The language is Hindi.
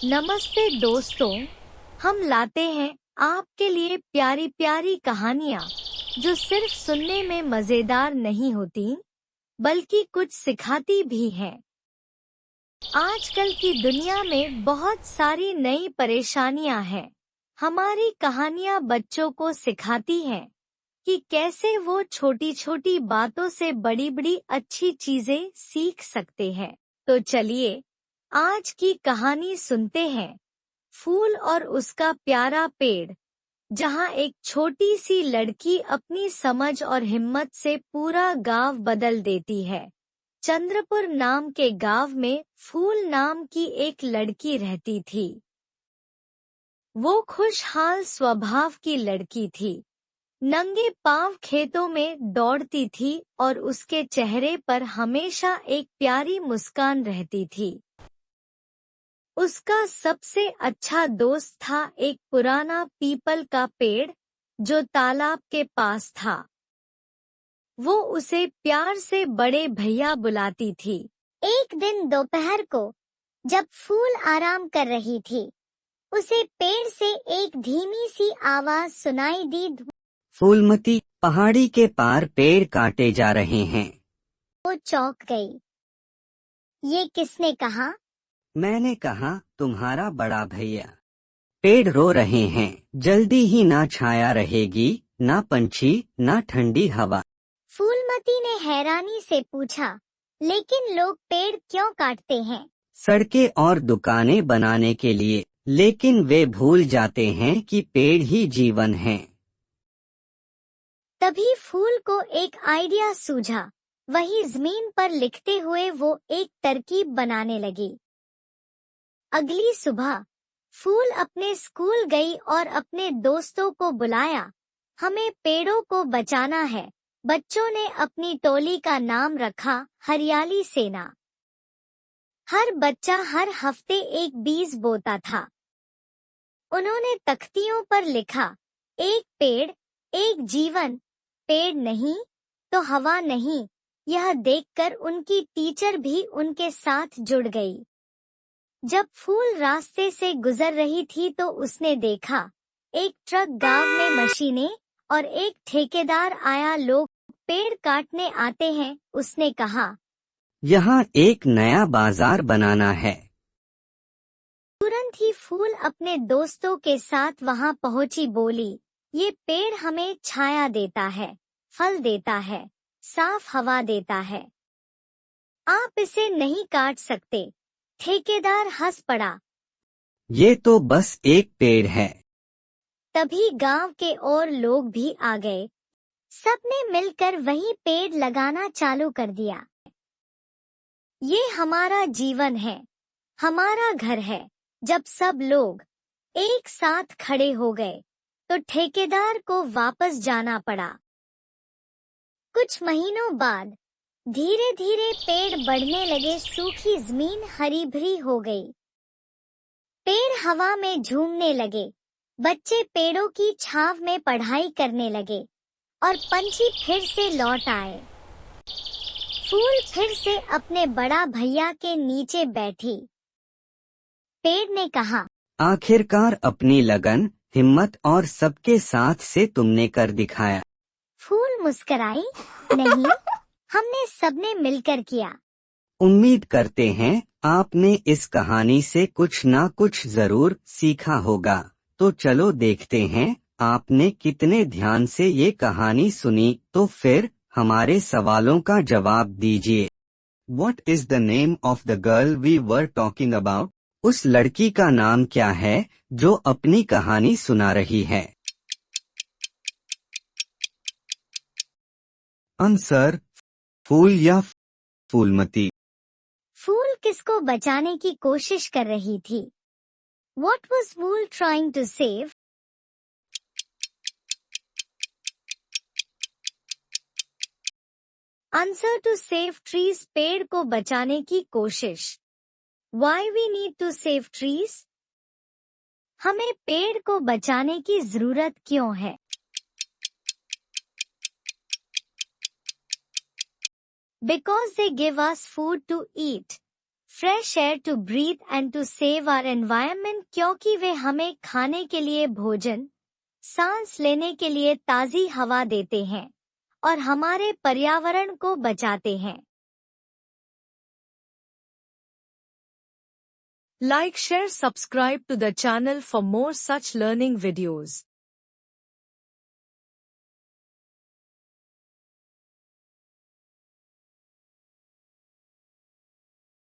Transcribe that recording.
नमस्ते दोस्तों, हम लाते हैं आपके लिए प्यारी प्यारी कहानियाँ जो सिर्फ सुनने में मजेदार नहीं होती बल्कि कुछ सिखाती भी हैं। आजकल की दुनिया में बहुत सारी नई परेशानियां हैं। हमारी कहानियाँ बच्चों को सिखाती हैं कि कैसे वो छोटी छोटी बातों से बड़ी बड़ी अच्छी चीजें सीख सकते हैं। तो चलिए आज की कहानी सुनते हैं, फूल और उसका प्यारा पेड़। जहाँ एक छोटी सी लड़की अपनी समझ और हिम्मत से पूरा गांव बदल देती है। चंद्रपुर नाम के गांव में फूल नाम की एक लड़की रहती थी। वो खुशहाल स्वभाव की लड़की थी। नंगे पांव खेतों में दौड़ती थी और उसके चेहरे पर हमेशा एक प्यारी मुस्कान रहती थी। उसका सबसे अच्छा दोस्त था एक पुराना पीपल का पेड़ जो तालाब के पास था। वो उसे प्यार से बड़े भैया बुलाती थी। एक दिन दोपहर को जब फूल आराम कर रही थी, उसे पेड़ से एक धीमी सी आवाज सुनाई दी। फूलमती, पहाड़ी के पार पेड़ काटे जा रहे हैं। वो चौंक गई। ये किसने कहा? मैंने कहा, तुम्हारा बड़ा भैया। पेड़ रो रहे हैं, जल्दी ही ना छाया रहेगी, ना पंछी, ना ठंडी हवा। फूलमती ने हैरानी से पूछा, लेकिन लोग पेड़ क्यों काटते हैं? सड़कें और दुकानें बनाने के लिए, लेकिन वे भूल जाते हैं कि पेड़ ही जीवन है। तभी फूल को एक आइडिया सूझा। वही जमीन पर लिखते हुए वो एक तरकीब बनाने लगी। अगली सुबह फूल अपने स्कूल गई और अपने दोस्तों को बुलाया। हमें पेड़ों को बचाना है। बच्चों ने अपनी टोली का नाम रखा हरियाली सेना। हर बच्चा हर हफ्ते एक बीज बोता था। उन्होंने तख्तियों पर लिखा, एक पेड़ एक जीवन, पेड़ नहीं तो हवा नहीं। यह देखकर उनकी टीचर भी उनके साथ जुड़ गई। जब फूल रास्ते से गुजर रही थी तो उसने देखा एक ट्रक गांव में मशीनें और एक ठेकेदार आया। लोग पेड़ काटने आते हैं, उसने कहा। यहाँ एक नया बाजार बनाना है। तुरंत ही फूल अपने दोस्तों के साथ वहां पहुंची। बोली, ये पेड़ हमें छाया देता है, फल देता है, साफ हवा देता है। आप इसे नहीं काट सकते। ठेकेदार हंस पड़ा। ये तो बस एक पेड़ है। तभी गांव के और लोग भी आ गए। सबने मिलकर वही पेड़ लगाना चालू कर दिया। ये हमारा जीवन है, हमारा घर है। जब सब लोग एक साथ खड़े हो गए तो ठेकेदार को वापस जाना पड़ा। कुछ महीनों बाद धीरे धीरे पेड़ बढ़ने लगे। सूखी जमीन हरी भरी हो गई। पेड़ हवा में झूमने लगे। बच्चे पेड़ों की छांव में पढ़ाई करने लगे और पंछी फिर से लौट आए। फूल फिर से अपने बड़ा भैया के नीचे बैठी। पेड़ ने कहा, आखिरकार अपनी लगन, हिम्मत और सबके साथ से तुमने कर दिखाया। फूल मुस्कुराई, नहीं, हमने सबने मिलकर किया। उम्मीद करते हैं आपने इस कहानी से कुछ ना कुछ जरूर सीखा होगा। तो चलो देखते हैं आपने कितने ध्यान से ये कहानी सुनी। तो फिर हमारे सवालों का जवाब दीजिए। What is the name of the girl we were talking about? उस लड़की का नाम क्या है जो अपनी कहानी सुना रही है? आंसर, फूल या फूलमती। फूल किसको बचाने की कोशिश कर रही थी? What was Fool trying to save? Answer to save trees, पेड़ को बचाने की कोशिश। Why we need to save trees? हमें पेड़ को बचाने की जरूरत क्यों है? Because they give us food to eat. Fresh air to breathe and to save our environment, क्योंकि वे हमें खाने के लिए भोजन, सांस लेने के लिए ताज़ी हवा देते हैं और हमारे पर्यावरण को बचाते हैं। Like, share, subscribe to the channel for more such learning videos.